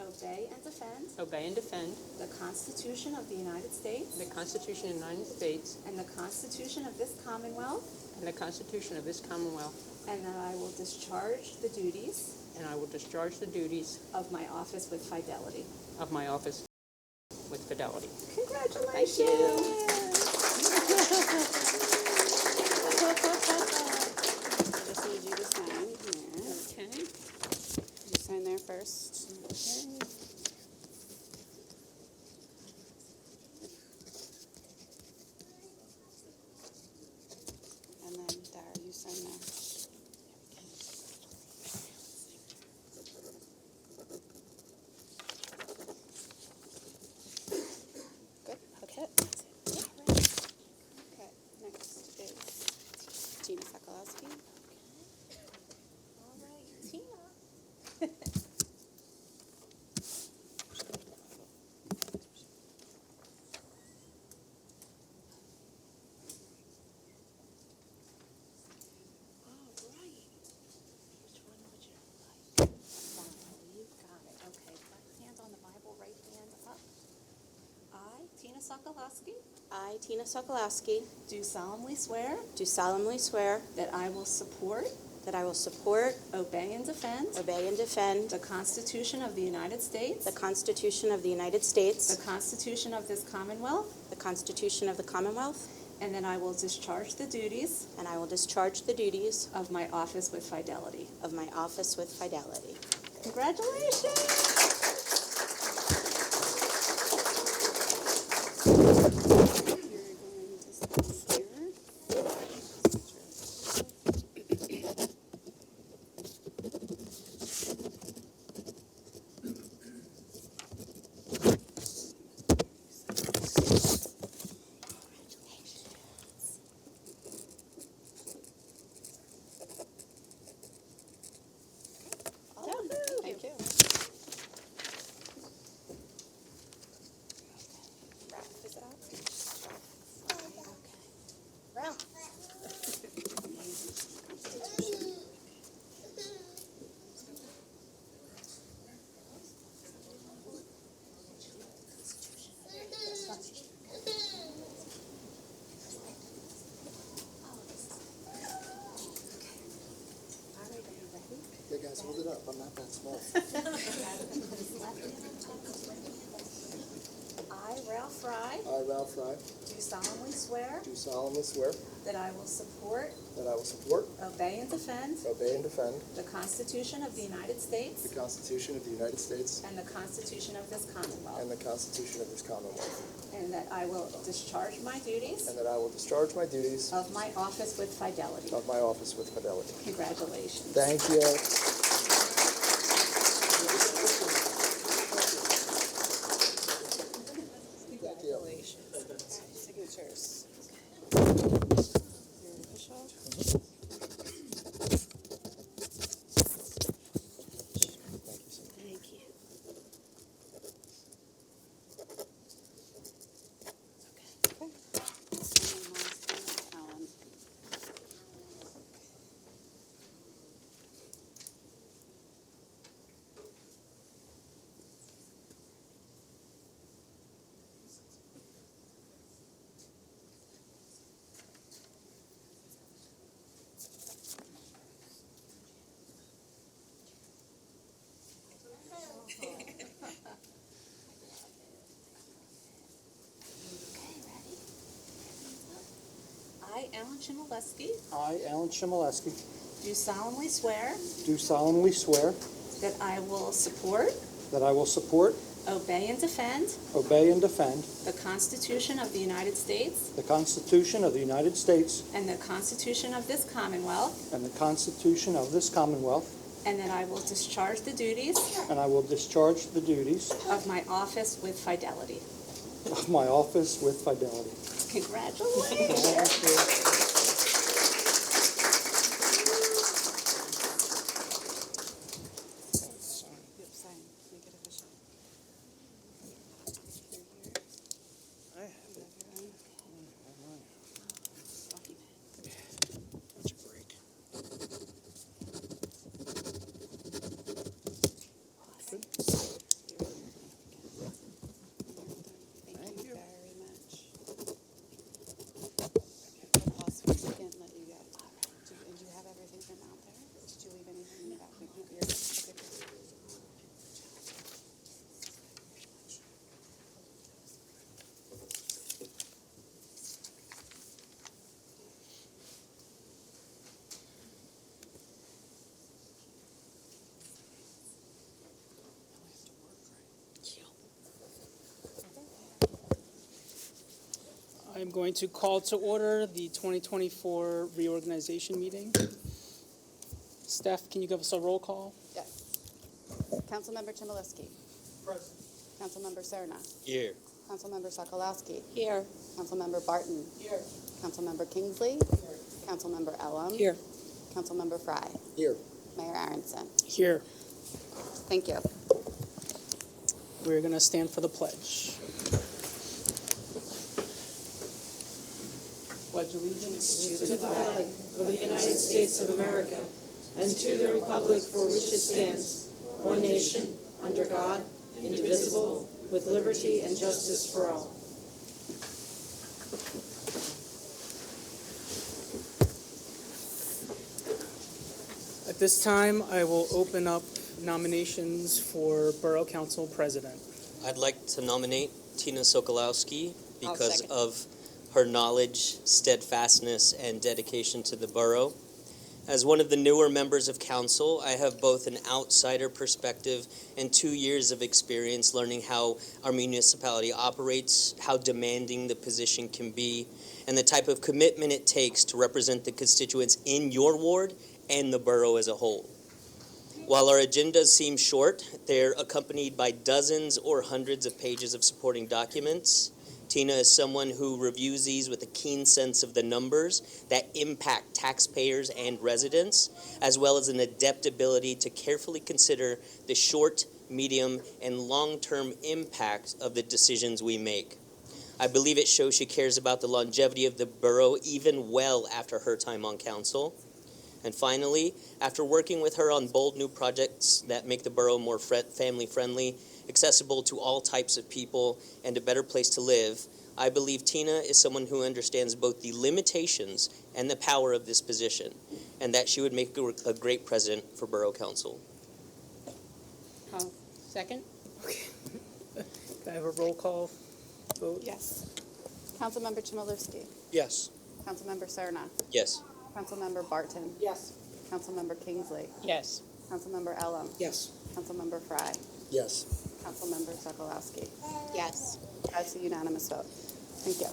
obey and defend the Constitution of the United States the Constitution of the United States and the Constitution of this Commonwealth, and the Constitution of this Commonwealth, and that I will discharge the duties and I will discharge the duties of my office with fidelity. of my office with fidelity. Congratulations! Thank you. I just need you to sign here. Okay. You sign there first. Okay. And then Dara, you sign there. Good. Okay. That's it. Okay. Next is Tina Sokolowski. All right, Tina. All right. Which one would you like? You got it. Okay. Left hand on the Bible, right hand up. I, Tina Sokolowski, I, Tina Sokolowski, do solemnly swear do solemnly swear that I will support, that I will support, obey, and defend obey, and defend the Constitution of the United States, the Constitution of the United States, the Constitution of this Commonwealth, the Constitution of the Commonwealth, and that I will discharge the duties and I will discharge the duties of my office with fidelity. of my office with fidelity. Congratulations! Thank you. Ralph is out. Ralph. Yeah, guys, hold it up. I'm not that small. I, Ralph Fry, I, Ralph Fry, do solemnly swear do solemnly swear that I will support, that I will support, obey, and defend obey, and defend the Constitution of the United States the Constitution of the United States and the Constitution of this Commonwealth, and the Constitution of this Commonwealth, and that I will discharge my duties and that I will discharge my duties of my office with fidelity. of my office with fidelity. Congratulations. Thank you. Signatures. Your initial. Thank you. I, Alan Chmielewski, I, Alan Chmielewski, do solemnly swear do solemnly swear that I will support, that I will support, obey, and defend obey, and defend the Constitution of the United States the Constitution of the United States and the Constitution of this Commonwealth, and the Constitution of this Commonwealth, and that I will discharge the duties and I will discharge the duties of my office with fidelity. of my office with fidelity. Congratulations. Yep, sign. Make it official. I have a break. Awesome. I'm going to call to order the 2024 reorganization meeting. Steph, can you give us a roll call? Yes. Councilmember Chmielewski. Present. Councilmember Serna. Here. Councilmember Sokolowski. Here. Councilmember Barton. Here. Councilmember Kingsley. Councilmember Elam. Here. Councilmember Fry. Here. Mayor Aronson. Here. Thank you. We're going to stand for the pledge. Pledge allegiance To the flag of the United States of America and to the republic for which it stands, one nation, under God, indivisible, with liberty and justice for all. At this time, I will open up nominations for Borough Council President. I'd like to nominate Tina Sokolowski I'll because second. of her knowledge, steadfastness, and dedication to the borough. As one of the newer members of council, I have both an outsider perspective and 2 years of experience learning how our municipality operates, how demanding the position can be, and the type of commitment it takes to represent the constituents in your ward and the borough as a whole. While our agendas seem short, they're accompanied by dozens or hundreds of pages of supporting documents. Tina is someone who reviews these with a keen sense of the numbers that impact taxpayers and residents, as well as an adept ability to carefully consider the short, medium, and long-term impact of the decisions we make. I believe it shows she cares about the longevity of the borough even well after her time on council. And finally, after working with her on bold new projects that make the borough more family-friendly, accessible to all types of people, and a better place to live, I believe Tina is someone who understands both the limitations and the power of this position, and that she would make a great president for Borough Council. Second? Can I have a roll call vote? Yes. Councilmember Chmielewski. Yes. Councilmember Serna. Yes. Councilmember Barton. Yes. Councilmember Kingsley. Yes. Councilmember Elam. Yes. Councilmember Fry. Yes. Councilmember Sokolowski. Yes. That's a unanimous vote. Thank you.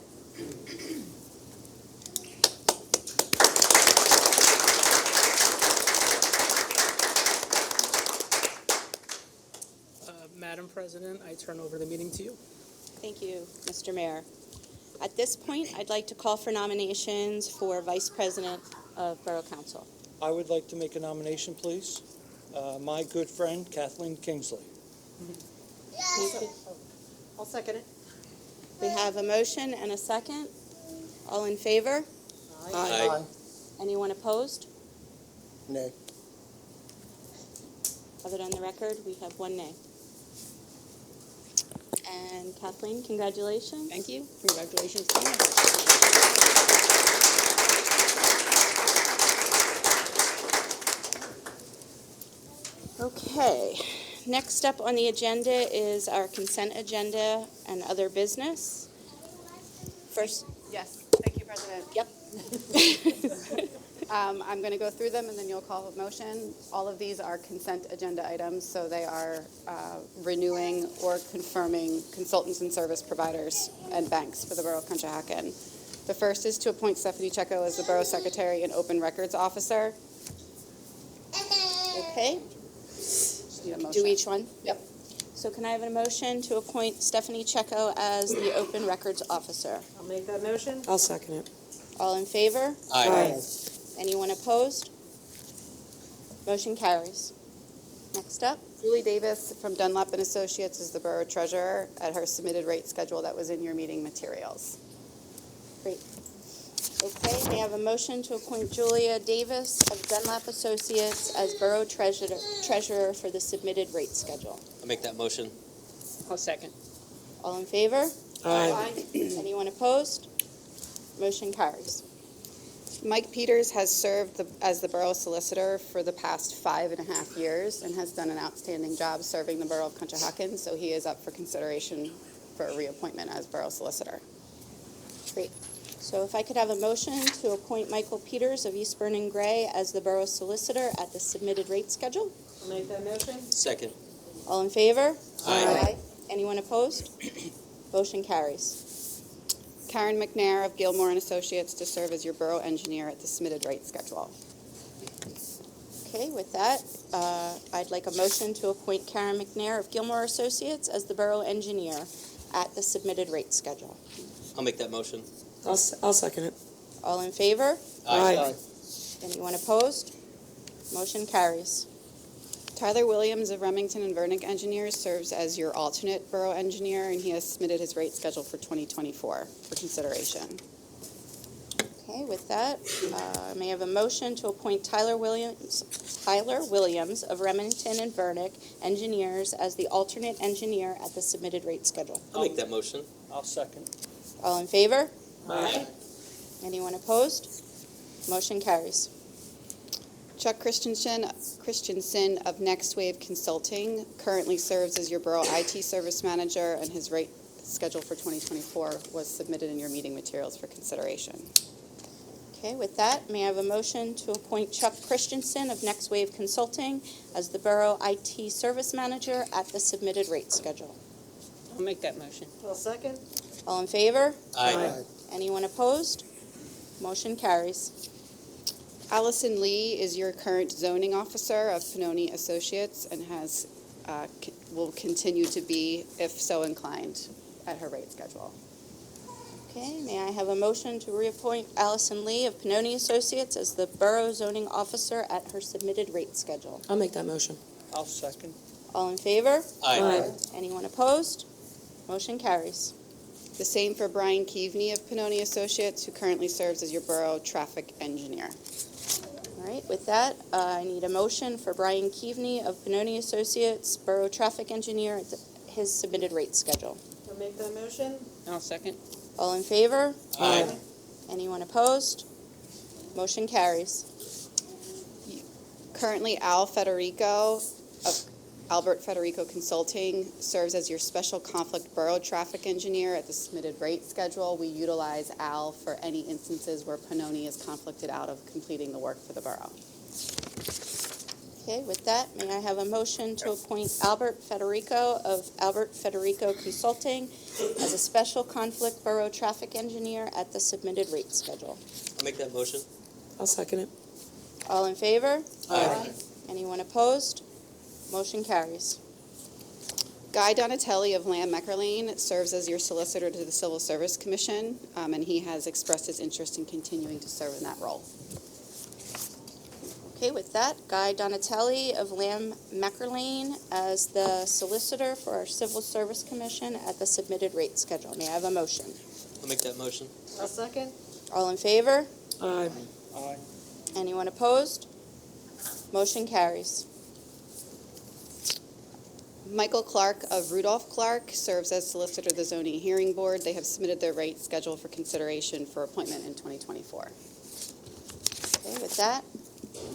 Madam President, I turn over the meeting to you. Thank you, Mr. Mayor. At this point, I'd like to call for nominations for Vice President of Borough Council. I would like to make a nomination, please. My good friend Kathleen Kingsley. I'll second it. We have a motion and a second. All in favor? Aye. Anyone opposed? Nay. Have it on the record, we have one nay. And Kathleen, congratulations. Thank you. Congratulations, Tina. Okay, next up on the agenda is our consent agenda and other business. First, Yes. Thank you, President. yep. I'm going to go through them, and then you'll call a motion. All of these are consent agenda items, so they are renewing or confirming consultants and service providers and banks for the Borough of Conshohocken. The first is to appoint Stephanie Checco as the Borough Secretary and Open Records Officer. Okay, Need a motion. do each one? Yep. So can I have a motion to appoint Stephanie Checco as the Open Records Officer? I'll make that motion. I'll second it. All in favor? Aye. Anyone opposed? Motion carries. Next up, Julie Davis from Dunlap and Associates is the Borough Treasurer at her submitted rate schedule that was in your meeting materials. great. Okay, may I have a motion to appoint Julia Davis of Dunlap Associates as Borough Treasurer for the submitted rate schedule? I'll make that motion. I'll second. All in favor? Aye. Anyone opposed? Motion carries. Mike Peters has served as the Borough Solicitor for the past 5.5 years and has done an outstanding job serving the Borough of Conshohocken, so he is up for consideration for a reappointment as Borough Solicitor. Great. So if I could have a motion to appoint Michael Peters of Eastburn and Gray as the Borough Solicitor at the submitted rate schedule? I'll make that motion. Second. All in favor? Aye. Anyone opposed? Motion carries. Karen McNair of Gilmore and Associates to serve as your borough engineer at the submitted rate schedule. Okay, with that, I'd like a motion to appoint Karen McNair of Gilmore Associates as the borough engineer at the submitted rate schedule. I'll make that motion. I'll second it. All in favor? Aye. Anyone opposed? Motion carries. Tyler Williams of Remington and Vernick Engineers serves as your alternate borough engineer, and he has submitted his rate schedule for 2024 for consideration. Okay, with that, may I have a motion to appoint Tyler Williams of Remington and Vernick Engineers as the alternate engineer at the submitted rate schedule. I'll make that motion. I'll second. All in favor? Aye. Anyone opposed? Motion carries. Chuck Christensen of Next Wave Consulting currently serves as your Borough IT Service Manager, and his rate schedule for 2024 was submitted in your meeting materials for consideration. Okay, with that, may I have a motion to appoint Chuck Christensen of Next Wave Consulting as the Borough IT Service Manager at the submitted rate schedule? I'll make that motion. I'll second. All in favor? Aye. Anyone opposed? Motion carries. Allison Lee is your current zoning officer of Pannoni Associates and will continue to be, if so inclined, at her rate schedule. Okay, may I have a motion to reappoint Allison Lee of Pannoni Associates as the Borough Zoning Officer at her submitted rate schedule? I'll make that motion. I'll second. All in favor? Aye. Anyone opposed? Motion carries. The same for Brian Keaveney of Pannoni Associates, who currently serves as your Borough Traffic Engineer. All right, with that, I need a motion for Brian Keaveney of Pannoni Associates, Borough Traffic Engineer, at his submitted rate schedule. I'll make that motion. I'll second. All in favor? Aye. Anyone opposed? Motion carries. Currently, Al Federico of Albert Federico Consulting serves as your Special Conflict Borough Traffic Engineer at the submitted rate schedule. We utilize Al for any instances where Pannoni is conflicted out of completing the work for the borough. Okay, with that, may I have a motion to appoint Albert Federico of Albert Federico Consulting as a Special Conflict Borough Traffic Engineer at the submitted rate schedule? I'll make that motion. I'll second it. All in favor? Aye. Anyone opposed? Motion carries. Guy Donatelli of Lamb Meckerlane serves as your solicitor to the Civil Service Commission, and he has expressed his interest in continuing to serve in that role. Okay, with that, Guy Donatelli of Lamb Meckerlane as the solicitor for our Civil Service Commission at the submitted rate schedule. May I have a motion? I'll make that motion. I'll second. All in favor? Aye. Aye. Anyone opposed? Motion carries. Michael Clark of Rudolph Clark serves as solicitor to the Zoning Hearing Board. They have submitted their rate schedule for consideration for appointment in 2024. Okay, with that,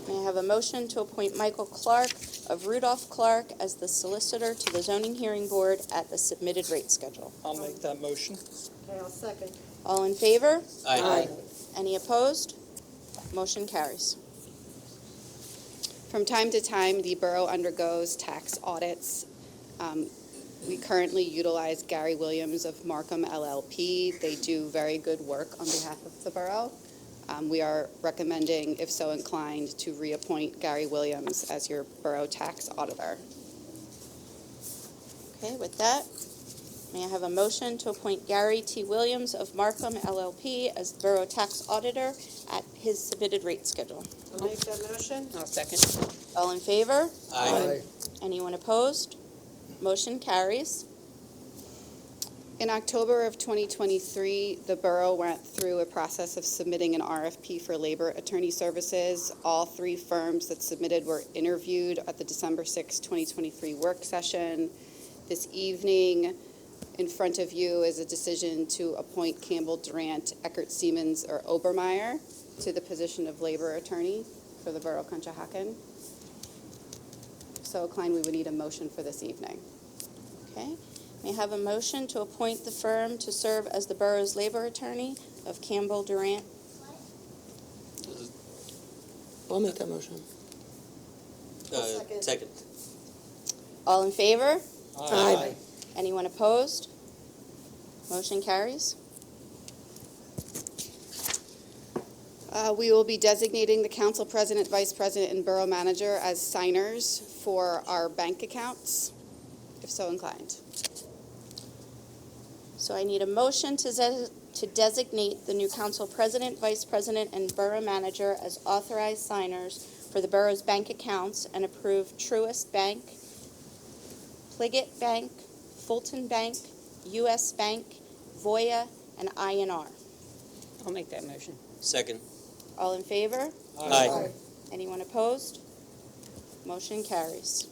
may I have a motion to appoint Michael Clark of Rudolph Clark as the solicitor to the Zoning Hearing Board at the submitted rate schedule? I'll make that motion. Okay, I'll second. All in favor? Aye. Any opposed? Motion carries. From time to time, the borough undergoes tax audits. We currently utilize Gary Williams of Markham LLP. They do very good work on behalf of the borough. We are recommending, if so inclined, to reappoint Gary Williams as your borough tax auditor. Okay, with that, may I have a motion to appoint Gary T. Williams of Markham LLP as the borough tax auditor at his submitted rate schedule? I'll make that motion. I'll second. All in favor? Aye. Anyone opposed? Motion carries. In October of 2023, the borough went through a process of submitting an RFP for labor attorney services. All three firms that submitted were interviewed at the December 6, 2023 work session. This evening, in front of you is a decision to appoint Campbell, Durant, Eckert, Siemens, or Obermeyer to the position of labor attorney for the Borough of Conshohocken. So, Klein, we would need a motion for this evening. Okay. May I have a motion to appoint the firm to serve as the borough's labor attorney of Campbell, Durant? I'll make that motion. Second. All in favor? Aye. Anyone opposed? Motion carries. We will be designating the council president, vice president, and borough manager as signers for our bank accounts, if so inclined. So I need a motion to designate the new council president, vice president, and borough manager as authorized signers for the borough's bank accounts and approve Truist Bank, Pliget Bank, Fulton Bank, U.S. Bank, Voya, and INR. I'll make that motion. Second. All in favor? Aye. Anyone opposed? Motion carries.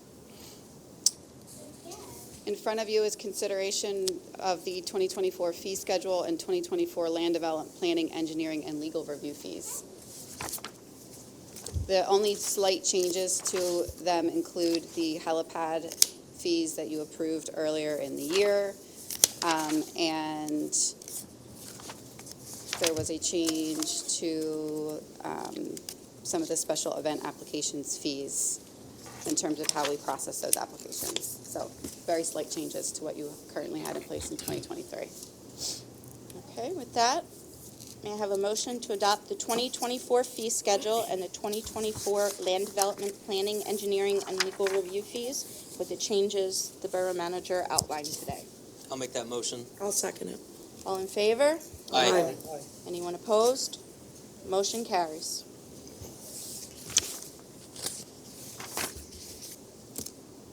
In front of you is consideration of the 2024 fee schedule and 2024 land development, planning, engineering, and legal review fees. The only slight changes to them include the helipad fees that you approved earlier in the year, and there was a change to some of the special event applications fees in terms of how we process those applications. So very slight changes to what you currently had in place in 2023. Okay, with that, may I have a motion to adopt the 2024 fee schedule and the 2024 land development, planning, engineering, and legal review fees with the changes the borough manager outlined today? I'll make that motion. I'll second it. All in favor? Aye. Anyone opposed? Motion carries.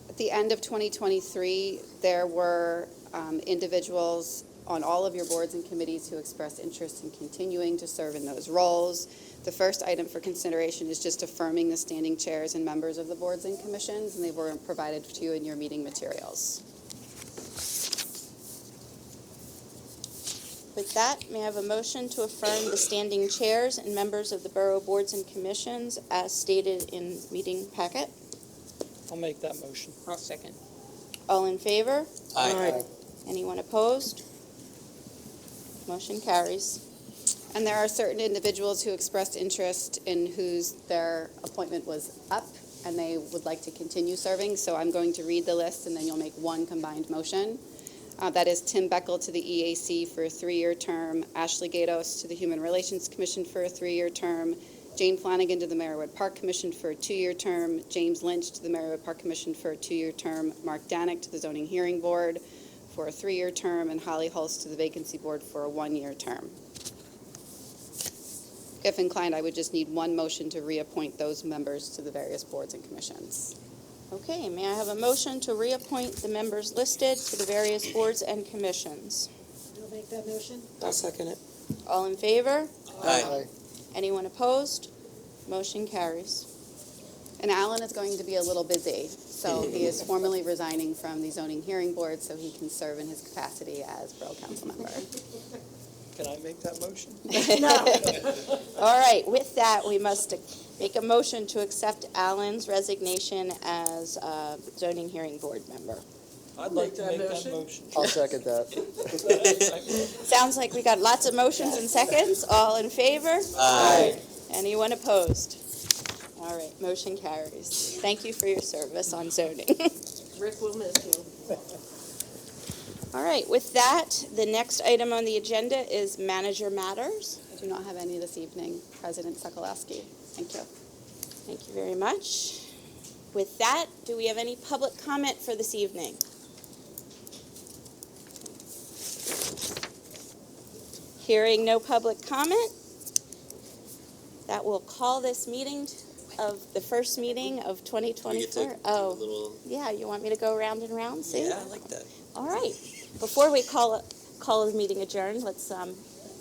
At the end of 2023, there were individuals on all of your boards and committees who expressed interest in continuing to serve in those roles. The first item for consideration is just affirming the standing chairs and members of the boards and commissions, and they were provided to you in your meeting materials. With that, may I have a motion to affirm the standing chairs and members of the borough boards and commissions as stated in meeting packet? I'll make that motion. I'll second. All in favor? Aye. Anyone opposed? Motion carries. And there are certain individuals who expressed interest in whose their appointment was up and they would like to continue serving. So I'm going to read the list and then you'll make one combined motion. That is Tim Beckel to the EAC for a 3-year term, Ashley Gatos to the Human Relations Commission for a 3-year term, Jane Flanagan to the Marywood Park Commission for a 2-year term, James Lynch to the Marywood Park Commission for a 2-year term, Mark Danick to the Zoning Hearing Board for a 3-year term, and Holly Hulse to the Vacancy Board for a 1-year term. If inclined, I would just need one motion to reappoint those members to the various boards and commissions. Okay, may I have a motion to reappoint the members listed to the various boards and commissions? I'll make that motion. I'll second it. All in favor? Aye. Anyone opposed? Motion carries. And Alan is going to be a little busy, so he is formally resigning from the Zoning Hearing Board so he can serve in his capacity as Borough Council member. Can I make that motion? All right, with that, we must make a motion to accept Alan's resignation as Zoning Hearing Board member. I'd like to make that motion. I'll second that. Sounds like we got lots of motions and seconds. All in favor? Aye. Anyone opposed? All right, motion carries. Thank you for your service on zoning. Rick will miss you. All right, with that, the next item on the agenda is manager matters. I do not have any this evening. President Sokolowski, thank you. Thank you very much. With that, do we have any public comment for this evening? Hearing no public comment, that will call this meeting of the first meeting of Do we get to 2024. do a Oh, little? yeah, you want me to go round and round, see? Yeah, I like that. All right. Before we call the meeting adjourned, let's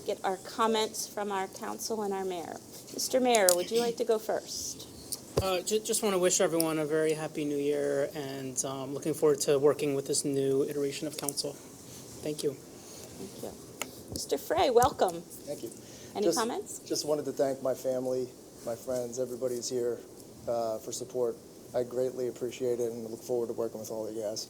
get our comments from our council and our mayor. Mr. Mayor, would you like to go first? Just want to wish everyone a very happy new year and looking forward to working with this new iteration of council. Thank you. Thank you. Mr. Frey, welcome. Thank you. Any comments? Just wanted to thank my family, my friends, everybody who's here for support. I greatly appreciate it and look forward to working with all of you guys.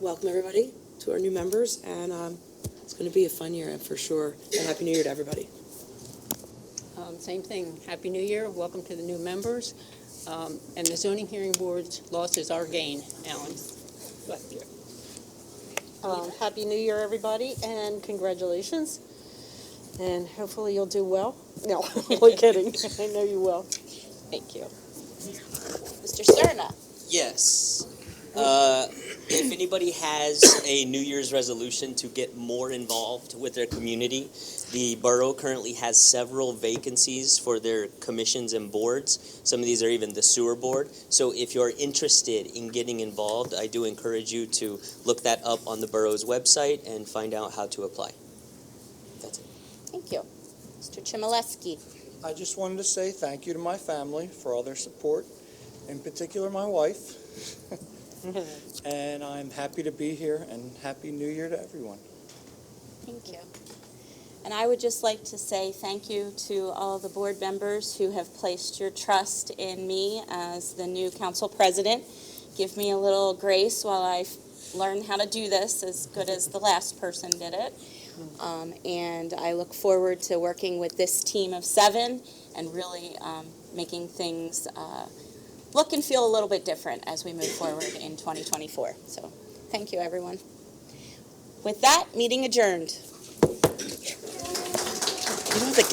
Welcome, everybody, to our new members, and it's going to be a fun year for sure. And Happy New Year to everybody. Same thing. Happy New Year. Welcome to the new members. And the Zoning Hearing Board's loss is our gain, Alan. Thank you. Happy New Year, everybody, and congratulations. And hopefully you'll do well. No, I'm only kidding. I know you will. Thank you. Mr. Cerna? Yes. If anybody has a New Year's resolution to get more involved with their community, the borough currently has several vacancies for their commissions and boards. Some of these are even the sewer board. So if you're interested in getting involved, I do encourage you to look that up on the borough's website and find out how to apply. That's it. Thank you. Mr. Chmielewski? I just wanted to say thank you to my family for all their support, in particular my wife. And I'm happy to be here, and Happy New Year to everyone. Thank you. And I would just like to say thank you to all of the board members who have placed your trust in me as the new council president. Give me a little grace while I learn how to do this as good as the last person did it. And I look forward to working with this team of 7 and really making things look and feel a little bit different as we move forward in 2024. So thank you, everyone. With that, meeting adjourned. You know the